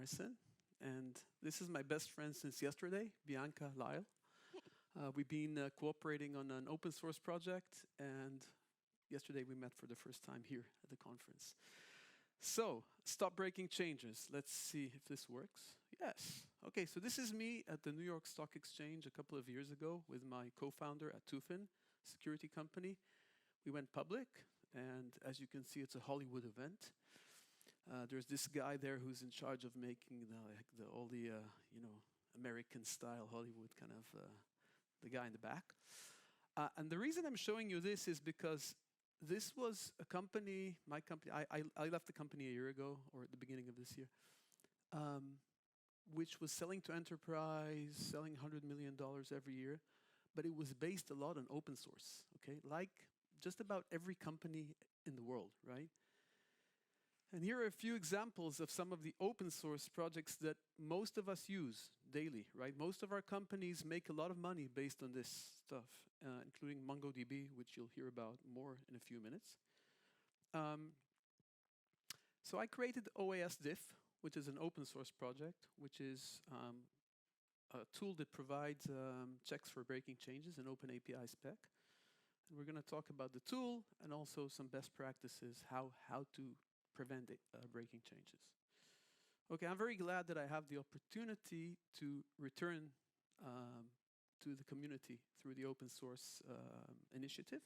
Harrison, and this is my best friend since yesterday, Bianca Lisle. We've been cooperating on an open source project, and yesterday we met for the first time here at the conference. So, stop breaking changes. Let's see if this works. Yes. Okay, so this is me at the New York Stock Exchange a couple of years ago with my co-founder at Tufin, security company. We went public, and as you can see, it's a Hollywood event. There's this guy there who's in charge of making all the American style Hollywood kind of the guy in the back. And the reason I'm showing you this is because this was a company, my company. I left the company a year ago, or at the beginning of this year, which was selling to enterprise, selling $100 million every year, but it was based a lot on open source. Okay, like just about every company in the world, right? And here are a few examples of some of the open source projects that most of us use daily, right? Most of our companies make a lot of money based on this stuff, including MongoDB, which you'll hear about more in a few minutes. So I created oasdiff, which is an open source project, which is a tool that provides checks for breaking changes in open API spec. And we're going to talk about the tool and also some best practices, how to prevent breaking changes. Okay, I'm very glad that I have the opportunity to return to the community through the open source initiative.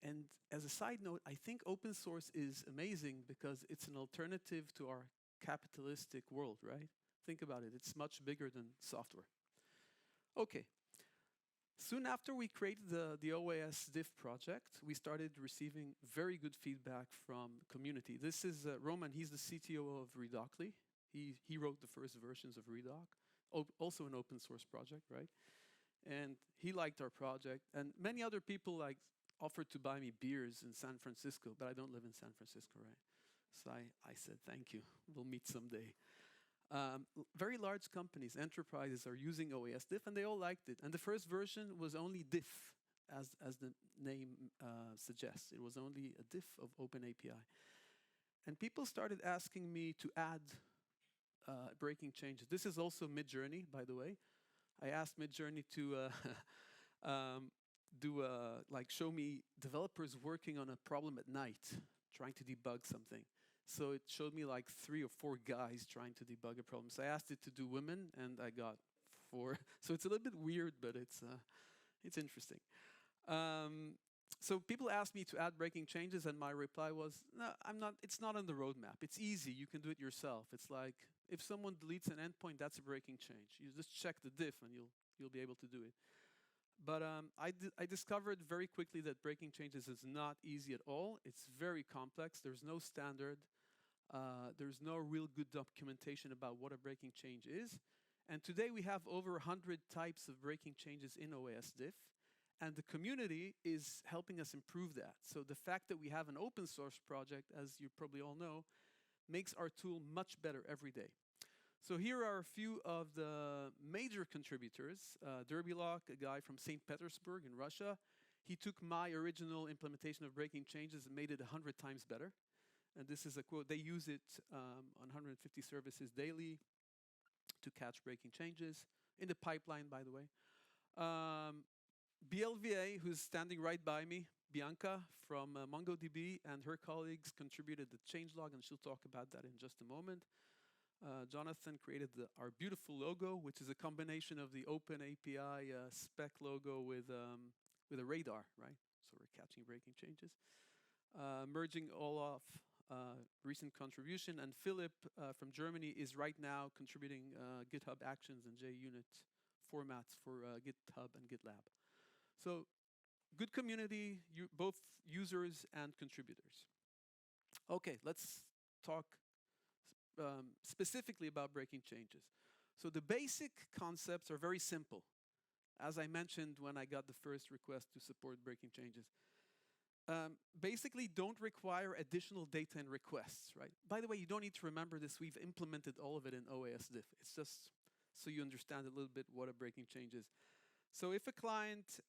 And as a side note, I think open source is amazing because it's an alternative to our capitalistic world, right? Think about it, it's much bigger than software. Okay. Soon after we created the oasdiff project, we started receiving very good feedback from the community. This is Roman, he's the CTO of Redocly. He wrote the first versions of Redoc, also an open source project, right? And he liked our project, and many other people offered to buy me beers in San Francisco, but I don't live in San Francisco, right? So I said, thank you, we'll meet someday. Very large companies, enterprises are using oasdiff, and they all liked it. And the first version was only diff, as the name suggests. It was only a diff of OpenAPI. And people started asking me to add breaking changes. This is also Midjourney, by the way. I asked Midjourney to show me developers working on a problem at night, trying to debug something. So it showed me like 3 or 4 guys trying to debug a problem. So I asked it to do women, and I got 4. So it's a little bit weird, but it's interesting. So people asked me to add breaking changes, and my reply was, no, I'm not. It's not on the roadmap. It's easy. You can do it yourself. It's like if someone deletes an endpoint, that's a breaking change. You just check the diff, and you'll be able to do it. But I discovered very quickly that breaking changes is not easy at all. It's very complex. There's no standard. There's no real good documentation about what a breaking change is. And today we have over 100 types of breaking changes in oasdiff. And the community is helping us improve that. So the fact that we have an open source project, as you probably all know, makes our tool much better every day. So here are a few of the major contributors. Derbylock, a guy from St. Petersburg in Russia. He took my original implementation of breaking changes and made it 100 times better. And this is a quote. They use it on 150 services daily to catch breaking changes. In the pipeline, by the way. BLVA, who's standing right by me, Bianca from MongoDB, and her colleagues contributed the changelog, and she'll talk about that in just a moment. Jonathan created our beautiful logo, which is a combination of the OpenAPI spec logo with a radar, right? So we're catching breaking changes. Merging all of recent contribution, and Philip from Germany is right now contributing GitHub Actions and JUnit formats for GitHub and GitLab. So good community, both users and contributors. Okay, let's talk specifically about breaking changes. So the basic concepts are very simple. As I mentioned when I got the first request to support breaking changes. Basically don't require additional data and requests, right? By the way, you don't need to remember this. We've implemented all of it in oasdiff. It's just so you understand a little bit what a breaking change is. So if a client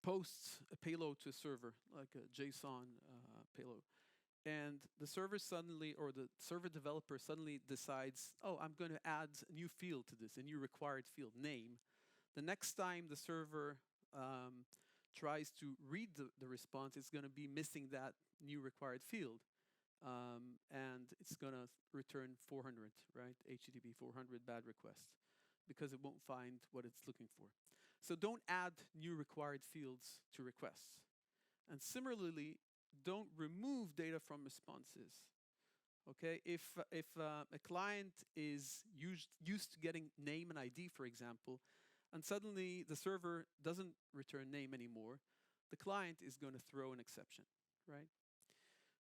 posts a payload to a server, like a JSON payload, and the server suddenly, or the server developer suddenly decides, oh, I'm going to add a new field to this, a new required field, name. The next time the server tries to read the response, it's going to be missing that new required field. And it's going to return 400, right? HTTP 400 bad request, because it won't find what it's looking for. So don't add new required fields to requests. And similarly, don't remove data from responses. Okay, if a client is used to getting name and ID, for example, and suddenly the server doesn't return name anymore, the client is going to throw an exception, right?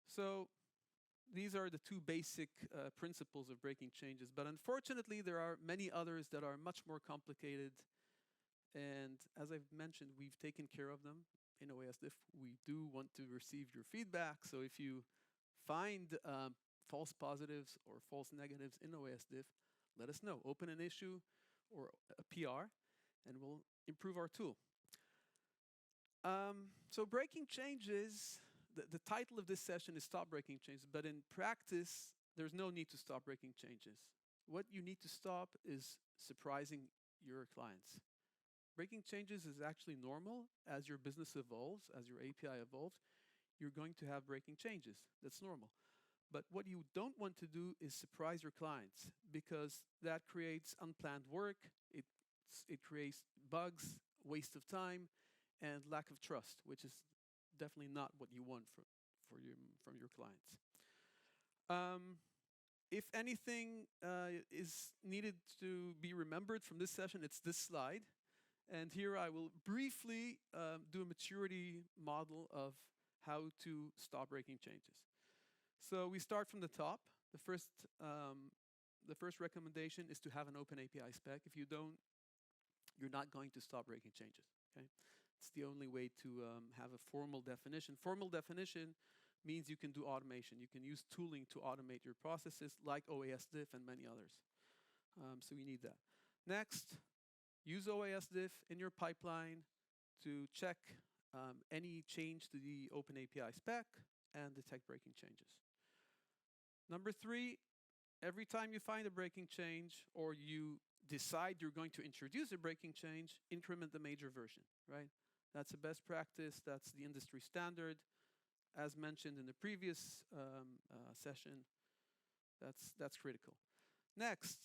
So these are the two basic principles of breaking changes. But unfortunately, there are many others that are much more complicated. And as I've mentioned, we've taken care of them in oasdiff. We do want to receive your feedback. So if you find false positives or false negatives in oasdiff, let us know. Open an issue or a PR, and we'll improve our tool. So breaking changes, the title of this session is Stop Breaking Changes, but in practice, there's no need to stop breaking changes. What you need to stop is surprising your clients. Breaking changes is actually normal. As your business evolves, as your API evolves, you're going to have breaking changes. That's normal. But what you don't want to do is surprise your clients, because that creates unplanned work, it creates bugs, waste of time, and lack of trust, which is definitely not what you want from your clients. If anything is needed to be remembered from this session, it's this slide. And here I will briefly do a maturity model of how to stop breaking changes. So we start from the top. The first recommendation is to have an open API spec. If you don't, you're not going to stop breaking changes. Okay? It's the only way to have a formal definition. Formal definition means you can do automation. You can use tooling to automate your processes like oasdiff and many others. So you need that. Next, use oasdiff in your pipeline to check any change to the open API spec and detect breaking changes. Number 3, every time you find a breaking change or you decide you're going to introduce a breaking change, increment the major version, right? That's a best practice. That's the industry standard. As mentioned in the previous session, that's critical. Next,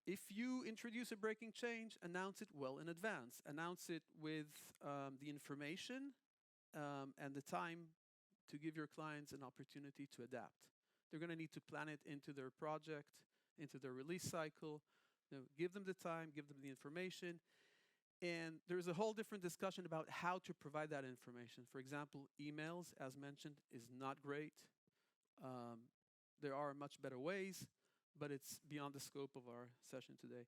if you introduce a breaking change, announce it well in advance. Announce it with the information and the time to give your clients an opportunity to adapt. They're going to need to plan it into their project, into their release cycle. Give them the time, give them the information. And there's a whole different discussion about how to provide that information. For example, emails, as mentioned, is not great. There are much better ways, but it's beyond the scope of our session today.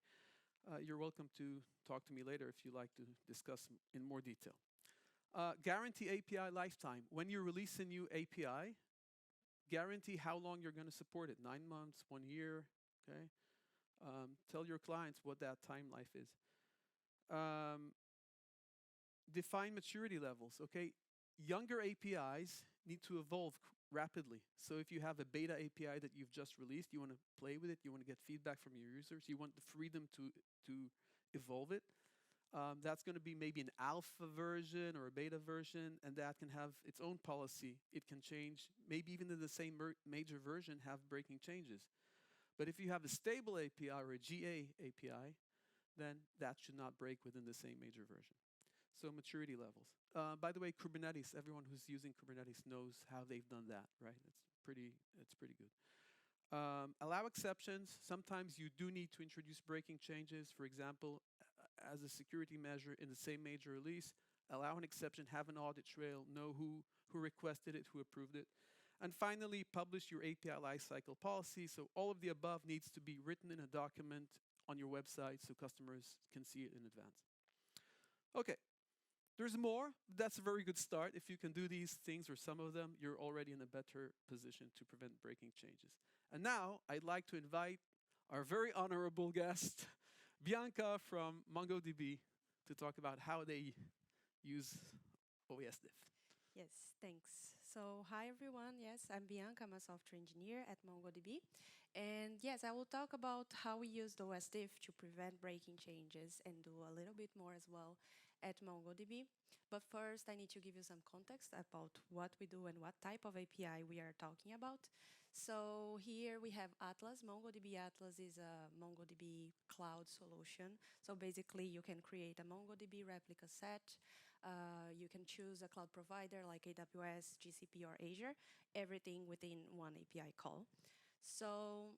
You're welcome to talk to me later if you like to discuss in more detail. Guarantee API lifetime. When you release a new API, guarantee how long you're going to support it. 9 months, 1 year, okay? Tell your clients what that time life is. Define maturity levels, okay? Younger APIs need to evolve rapidly. So if you have a beta API that you've just released, you want to play with it, you want to get feedback from your users, you want the freedom to evolve it. That's going to be maybe an alpha version or a beta version, and that can have its own policy. It can change, maybe even in the same major version, have breaking changes. But if you have a stable API or a GA API, then that should not break within the same major version. So maturity levels. By the way, Kubernetes, everyone who's using Kubernetes knows how they've done that, right? It's pretty good. Allow exceptions. Sometimes you do need to introduce breaking changes. For example, as a security measure in the same major release, allow an exception, have an audit trail, know who requested it, who approved it. And finally, publish your API lifecycle policy. So all of the above needs to be written in a document on your website so customers can see it in advance. Okay, there's more. That's a very good start. If you can do these things or some of them, you're already in a better position to prevent breaking changes. And now I'd like to invite our very honorable guest, Bianca from MongoDB, to talk about how they use oasdiff. Yes, thanks. So, hi everyone. Yes, I'm Bianca. I'm a software engineer at MongoDB. And yes, I will talk about how we use the oasdiff to prevent breaking changes and do a little bit more as well at MongoDB. But first, I need to give you some context about what we do and what type of API we are talking about. So here we have Atlas. MongoDB Atlas is a MongoDB cloud solution. So basically, you can create a MongoDB replica set. You can choose a cloud provider like AWS, GCP, or Azure, everything within one API call. So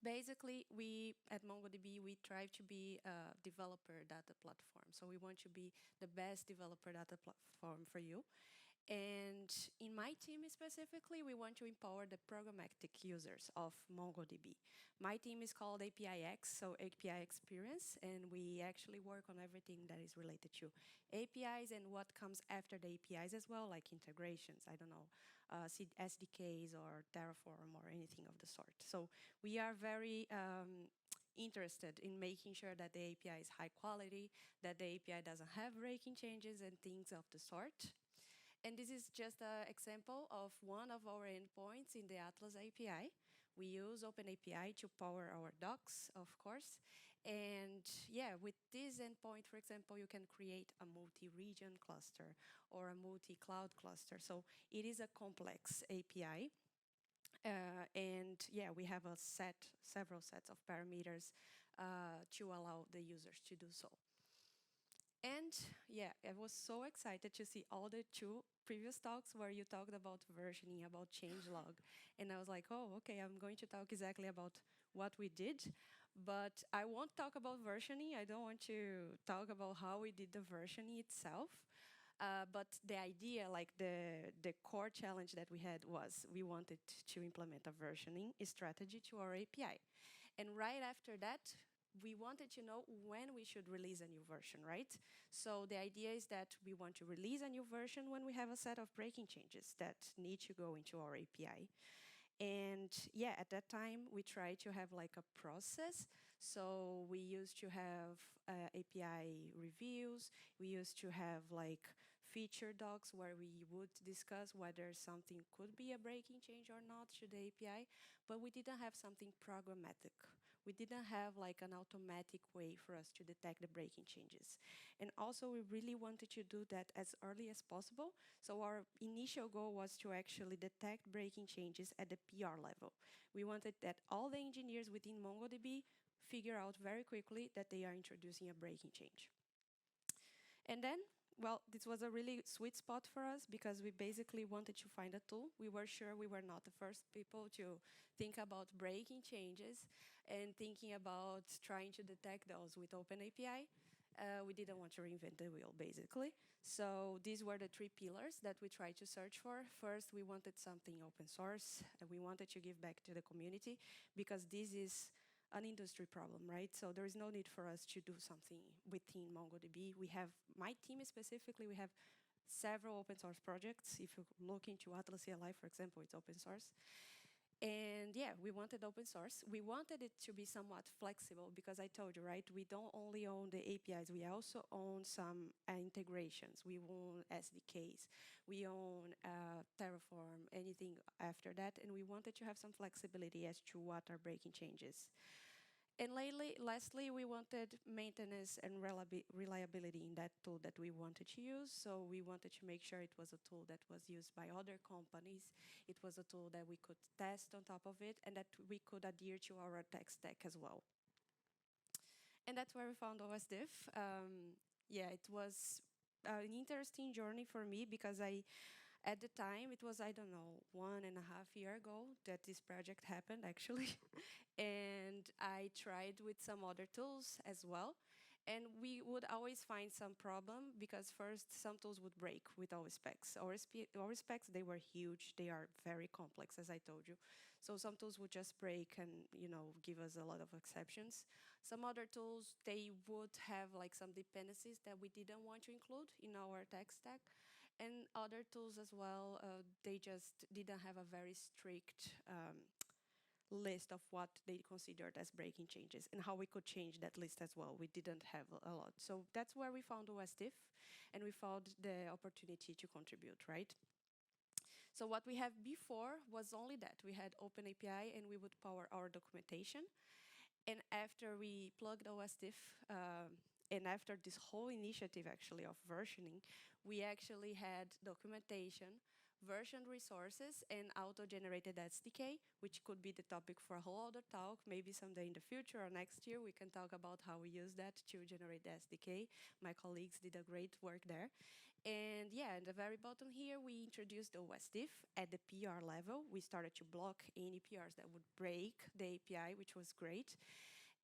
basically, we at MongoDB, we try to be a developer data platform. So we want to be the best developer data platform for you. And in my team specifically, we want to empower the programmatic users of MongoDB. My team is called APIX, so API Experience, and we actually work on everything that is related to APIs and what comes after the APIs as well, like integrations, I don't know, SDKs or Terraform or anything of the sort. So we are very interested in making sure that the API is high quality, that the API doesn't have breaking changes and things of the sort. And this is just an example of one of our endpoints in the Atlas API. We use OpenAPI to power our docs, of course. And yeah, with this endpoint, for example, you can create a multi-region cluster or a multi-cloud cluster. So it is a complex API. And yeah, we have several sets of parameters to allow the users to do so. And yeah, I was so excited to see all the two previous talks where you talked about versioning, about changelog. And I was like, oh, okay, I'm going to talk exactly about what we did. But I won't talk about versioning. I don't want to talk about how we did the versioning itself. But the idea, like the core challenge that we had was we wanted to implement a versioning strategy to our API. And right after that, we wanted to know when we should release a new version, right? So the idea is that we want to release a new version when we have a set of breaking changes that need to go into our API. And yeah, at that time, we tried to have like a process. So we used to have API reviews. We used to have like feature docs where we would discuss whether something could be a breaking change or not to the API, but we didn't have something programmatic. We didn't have like an automatic way for us to detect the breaking changes. And also we really wanted to do that as early as possible. So our initial goal was to actually detect breaking changes at the PR level. We wanted that all the engineers within MongoDB figure out very quickly that they are introducing a breaking change. And then, well, this was a really sweet spot for us because we basically wanted to find a tool. We were sure we were not the first people to think about breaking changes and thinking about trying to detect those with OpenAPI. We didn't want to reinvent the wheel, basically. So these were the three pillars that we tried to search for. First, we wanted something open source, and we wanted to give back to the community because this is an industry problem, right? So there is no need for us to do something within MongoDB. We have, my team specifically, we have several open source projects. If you look into Atlas CLI, for example, it's open source. And yeah, we wanted open source. We wanted it to be somewhat flexible because I told you, right, we don't only own the APIs, we also own some integrations. We own SDKs, we own Terraform, anything after that, and we wanted to have some flexibility as to what are breaking changes. And lastly, we wanted maintenance and reliability in that tool that we wanted to use. So we wanted to make sure it was a tool that was used by other companies. It was a tool that we could test on top of it and that we could adhere to our tech stack as well. And that's where we found oasdiff. Yeah, it was an interesting journey for me because at the time, it was, I don't know, 1.5 years ago that this project happened, actually. And I tried with some other tools as well. And we would always find some problem because first, some tools would break with our specs. Our specs, they were huge. They are very complex, as I told you. So some tools would just break and, give us a lot of exceptions. Some other tools, they would have like some dependencies that we didn't want to include in our tech stack. And other tools as well, they just didn't have a very strict list of what they considered as breaking changes and how we could change that list as well. We didn't have a lot. So that's where we found oasdiff. and we found the opportunity to contribute, right? So what we have before was only that. We had Open API and we would power our documentation. And after we plugged oasdiff, and after this whole initiative actually of versioning, we actually had documentation, version resources, and auto-generated SDK, which could be the topic for a whole other talk. Maybe someday in the future or next year, we can talk about how we use that to generate the SDK. My colleagues did a great work there. And yeah, at the very bottom here, we introduced the oasdiff at the PR level. We started to block any PRs that would break the API, which was great.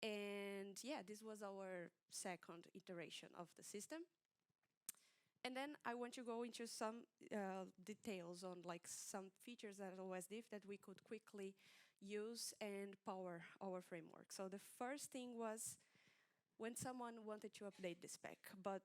And yeah, this was our second iteration of the system. And then I want to go into some details on like some features at oasdiff that we could quickly use and power our framework. So the first thing was when someone wanted to update the spec, but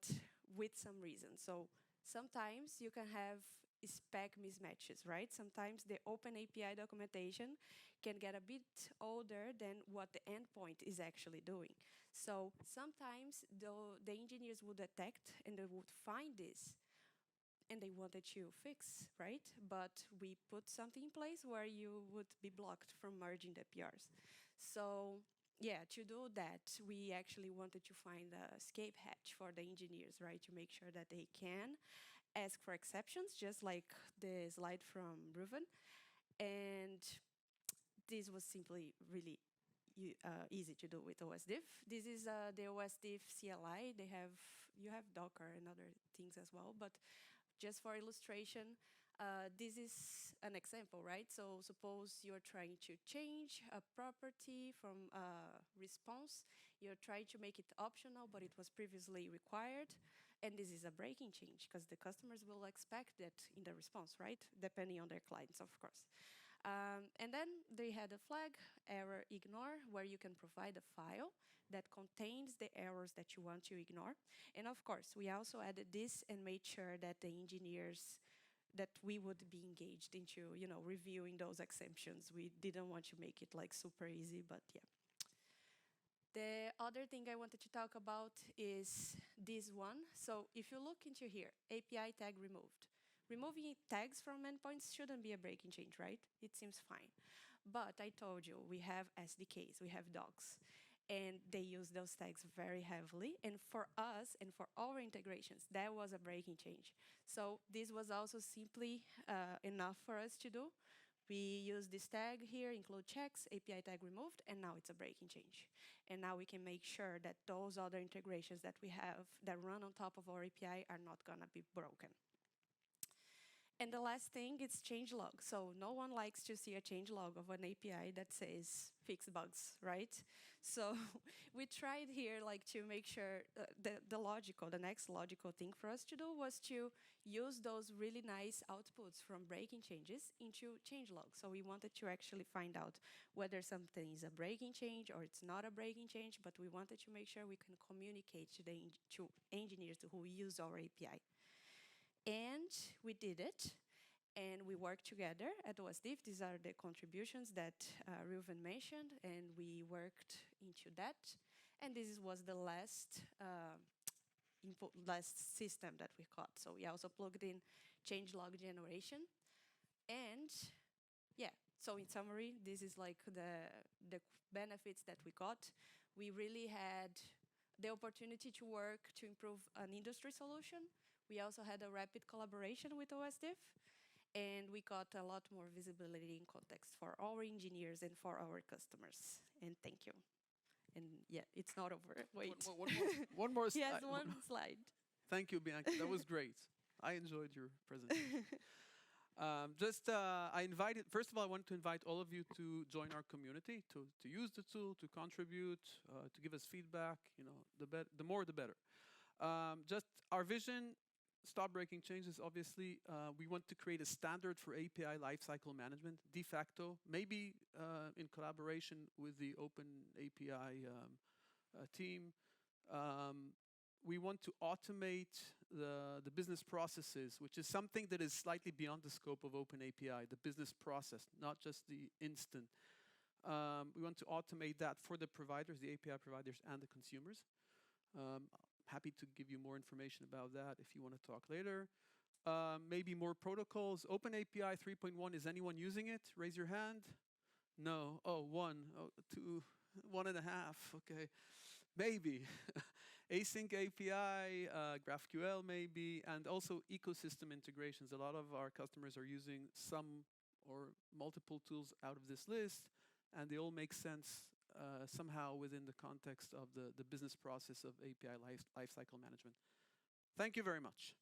with some reason. So sometimes you can have spec mismatches, right? Sometimes the Open API documentation can get a bit older than what the endpoint is actually doing. So sometimes the engineers would detect and they would find this and they wanted to fix, right? But we put something in place where you would be blocked from merging the PRs. So yeah, to do that, we actually wanted to find a escape hatch for the engineers, right? To make sure that they can ask for exceptions, just like the slide from Reuven. And this was simply really easy to do with oasdiff. This is the oasdiff CLI. You have Docker and other things as well, but just for illustration, this is an example, right? So suppose you're trying to change a property from a response. You're trying to make it optional, but it was previously required. And this is a breaking change because the customers will expect that in the response, right? Depending on their clients, of course. And then they had a flag, error ignore, where you can provide a file that contains the errors that you want to ignore. And of course, we also added this and made sure that the engineers, that we would be engaged into, reviewing those exceptions. We didn't want to make it like super easy, but yeah. The other thing I wanted to talk about is this one. So if you look into here, API tag removed. Removing tags from endpoints shouldn't be a breaking change, right? It seems fine. But I told you, we have SDKs, we have docs, and they use those tags very heavily. And for us and for our integrations, that was a breaking change. So this was also simply enough for us to do. We use this tag here, include checks, API tag removed, and now it's a breaking change. And now we can make sure that those other integrations that we have that run on top of our API are not gonna be broken. And the last thing is change log. So no one likes to see a change log of an API that says fix bugs, right? So we tried here like to make sure the next logical thing for us to do was to use those really nice outputs from breaking changes into change logs. So we wanted to actually find out whether something is a breaking change or it's not a breaking change, but we wanted to make sure we can communicate to to engineers who use our API. And we did it, and we worked together at oasdiff. These are the contributions that Reuven mentioned, and we worked into that. And this was the last last system that we got. So we also plugged in changelog generation. And yeah, so in summary, this is like the benefits that we got. We really had the opportunity to work to improve an industry solution. We also had a rapid collaboration with oasdiff, and we got a lot more visibility in context for our engineers and for our customers. And thank you. And yeah, it's not over. Wait. One more slide. Yes, one slide. Thank you, Bianca. That was great. I enjoyed your presentation. First of all, I want to invite all of you to join our community, to use the tool, to contribute, to give us feedback. The more, the better. Just our vision, stop breaking changes, obviously. We want to create a standard for API lifecycle management, de facto, maybe in collaboration with the Open API team. We want to automate the business processes, which is something that is slightly beyond the scope of Open API, the business process, not just the instant. We want to automate that for the providers, the API providers, and the consumers. happy to give you more information about that if you want to talk later. Maybe more protocols. OpenAPI 3.1, is anyone using it? Raise your hand. No. Oh, one. Oh, two. 1.5. Okay. Maybe. Async API, GraphQL maybe, and also ecosystem integrations. A lot of our customers are using some or multiple tools out of this list, and they all make sense somehow within the context of the business process of API lifecycle management. Thank you very much.